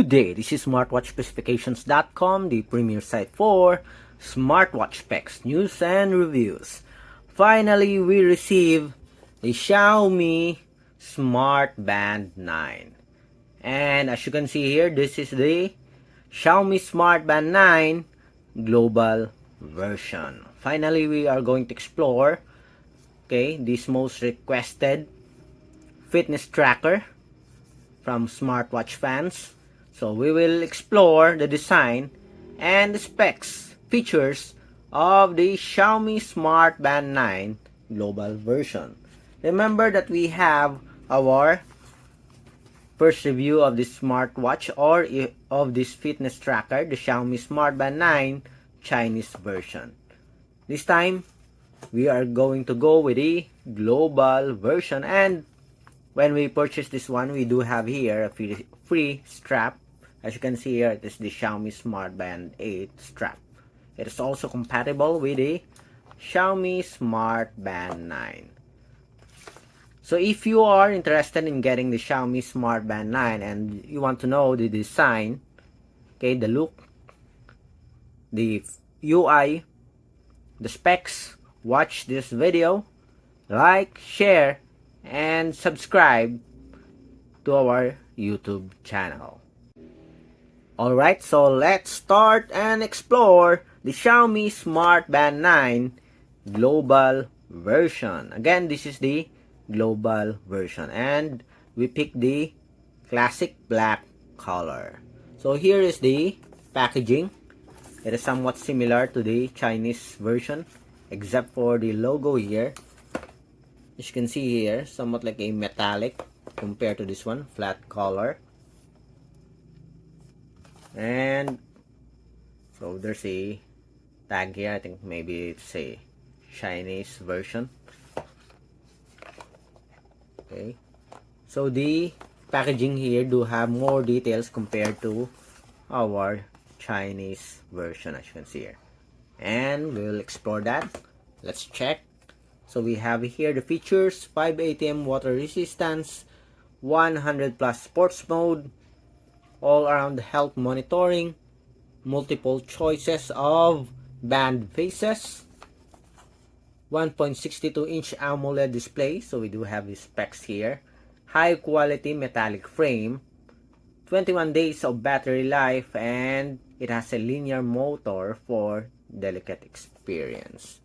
Good day, this is smartwatchspecifications.com, the premier site for smartwatch specs, news, and reviews. Finally, we receive the Xiaomi Smartband 9. And as you can see here, this is the Xiaomi Smartband 9 global version. Finally, we are going to explore this most requested fitness tracker from smartwatch fans. So we will explore the design and the specs, features of the Xiaomi Smartband 9 global version. Remember that we have our first review of this smartwatch or of this fitness tracker, the Xiaomi Smartband 9 Chinese version. This time, we are going to go with the global version, and when we purchase this one, we do have here a free strap. As you can see here, it is the Xiaomi Smartband 8 strap. It is also compatible with the Xiaomi Smartband 9. So if you are interested in getting the Xiaomi Smartband 9 and you want to know the design, the look, the UI, the specs, watch this video, like, share, and subscribe to our YouTube channel. Alright, so let's start and explore the Xiaomi Smartband 9 global version. Again, this is the global version, and we picked the classic black color. So here is the packaging. It is somewhat similar to the Chinese version, except for the logo here. As you can see here, somewhat like a metallic compared to this one, flat color. And so there's a tag here. I think maybe it's a Chinese version. Okay, so the packaging here do have more details compared to our Chinese version, as you can see here, and we'll explore that. Let's check. So we have here the features: 5 ATM water resistance, 100 plus sports mode, all around health monitoring, multiple choices of band faces, 1.62 inch AMOLED display. So we do have the specs here: high quality metallic frame, 21 days of battery life, and it has a linear motor for delicate experience.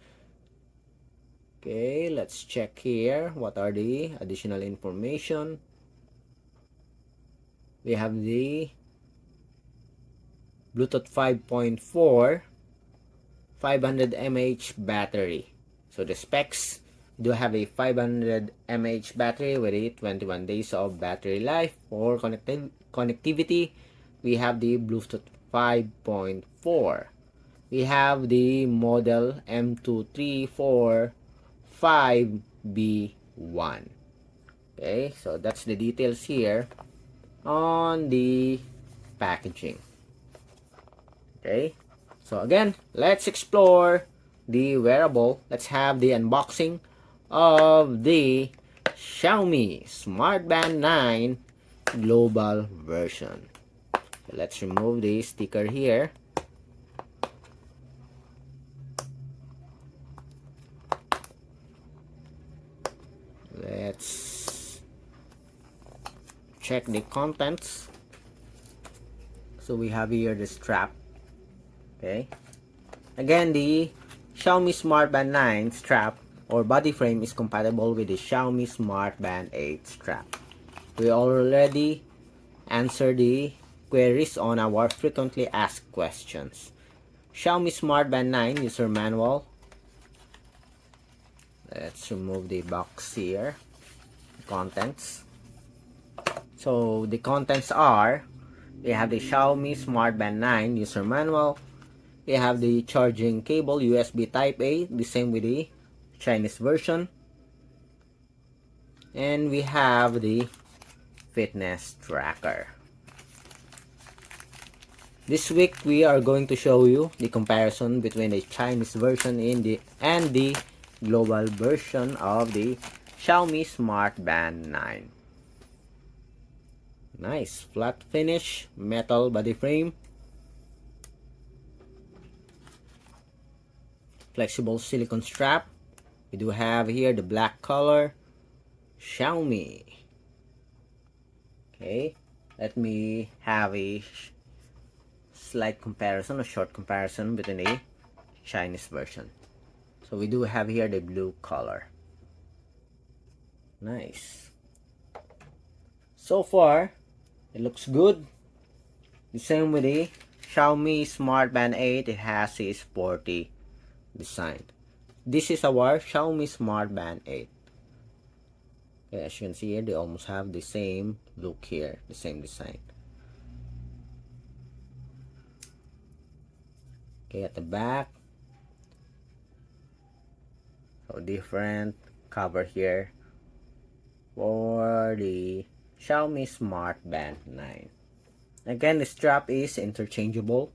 Okay, let's check here. What are the additional information? We have the Bluetooth 5.4, 500 mAh battery. So the specs do have a 500 mAh battery with a 21 days of battery life. For connectivity, we have the Bluetooth 5.4. We have the model M234-5B1. Okay, so that's the details here on the packaging. Okay, so again, let's explore the wearable. Let's have the unboxing of the Xiaomi Smartband 9 global version. So let's remove the sticker here. Let's check the contents. So we have here the strap. Okay, again, the Xiaomi Smartband 9 strap or body frame is compatible with the Xiaomi Smartband 8 strap. We already answered the queries on our frequently asked questions. Xiaomi Smartband 9 user manual. Let's remove the box here. Contents. So the contents are: we have the Xiaomi Smartband 9 user manual. We have the charging cable, USB Type A, the same with the Chinese version. And we have the fitness tracker. This week we are going to show you the comparison between the Chinese version and the global version of the Xiaomi Smartband 9. Nice flat finish, metal body frame, flexible silicone strap. We do have here the black color, Xiaomi. Okay, let me have a slight comparison, a short comparison between the Chinese version. So we do have here the blue color. Nice. So far, it looks good. The same with the Xiaomi Smartband 8. It has a sporty design. This is our Xiaomi Smartband 8. Okay, as you can see here, they almost have the same look here, the same design. Okay, at the back, so different cover here for the Xiaomi Smartband 9. Again, the strap is interchangeable.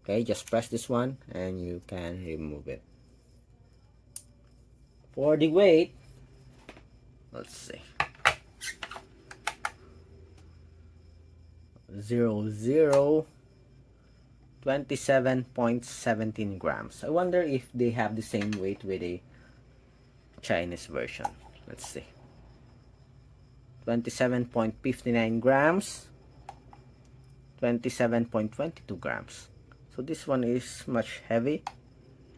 Okay, just press this one and you can remove it. For the weight, let's see, 27.17 grams. I wonder if they have the same weight with a Chinese version. Let's see, 27.59 grams, 27.22 grams. So this one is much heavy.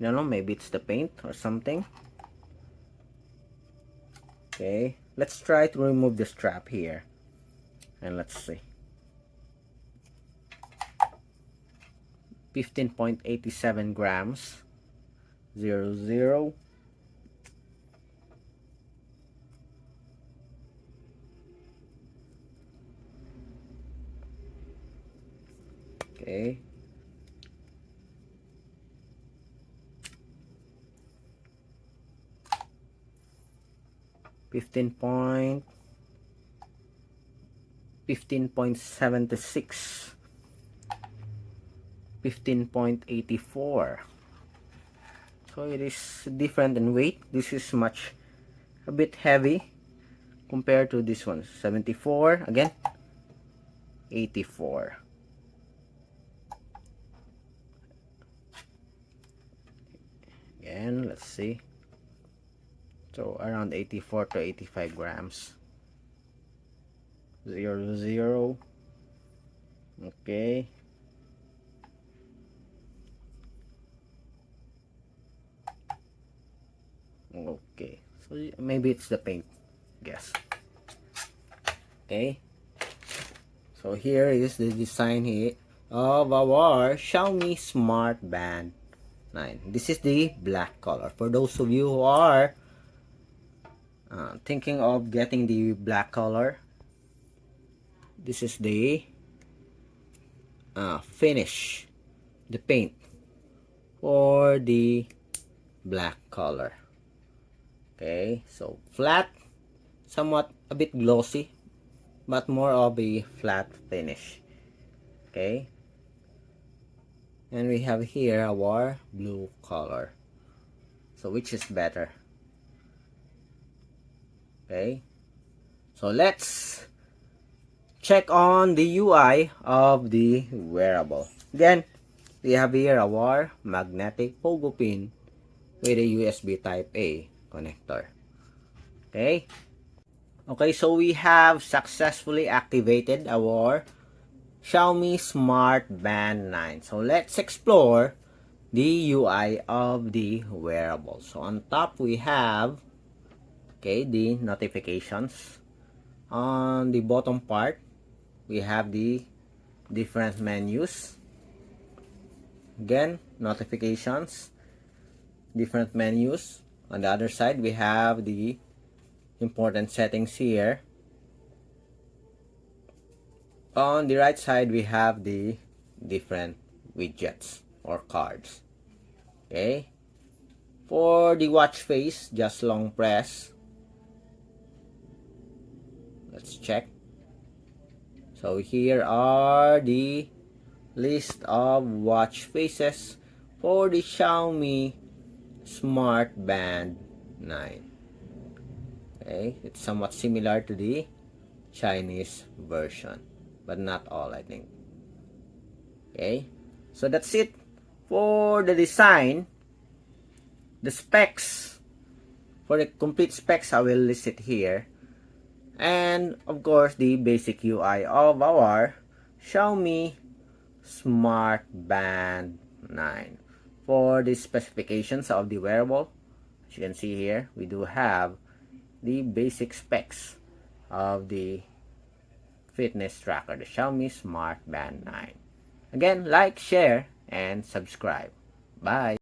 I don't know, maybe it's the paint or something. Okay, let's try to remove the strap here and let's see. 15.87 grams, 00. Okay, 15.76, 15.84. So it is different in weight. This is much a bit heavy compared to this one. 74, again 84. Again, let's see. So around 84 to 85 grams. 00. Okay. Okay. So maybe it's the paint, guess. Okay. So here is the design here of our Xiaomi Smartband 9. This is the black color. For those of you who are thinking of getting the black color, this is the finish, the paint for the black color. Okay, so flat, somewhat a bit glossy, but more of a flat finish. Okay, and we have here our blue color. So which is better? Okay, so let's check on the UI of the wearable. Again, we have here our magnetic pogo pin with a USB type A connector. Okay, so we have successfully activated our Xiaomi Smartband 9. So let's explore the UI of the wearable. So on top we have, okay, the notifications. On the bottom part we have the different menus. Again, notifications, different menus. On the other side we have the important settings here. On the right side we have the different widgets or cards. Okay, for the watch face, just long press. Let's check. So here are the list of watch faces for the Xiaomi Smartband 9. Okay, it's somewhat similar to the Chinese version, but not all, I think. Okay, so that's it for the design. The specs, for the complete specs, I will list it here. And of course, the basic UI of our Xiaomi Smartband 9. For the specifications of the wearable, as you can see here, we do have the basic specs of the fitness tracker, the Xiaomi Smartband 9. Again, like, share, and subscribe. Bye!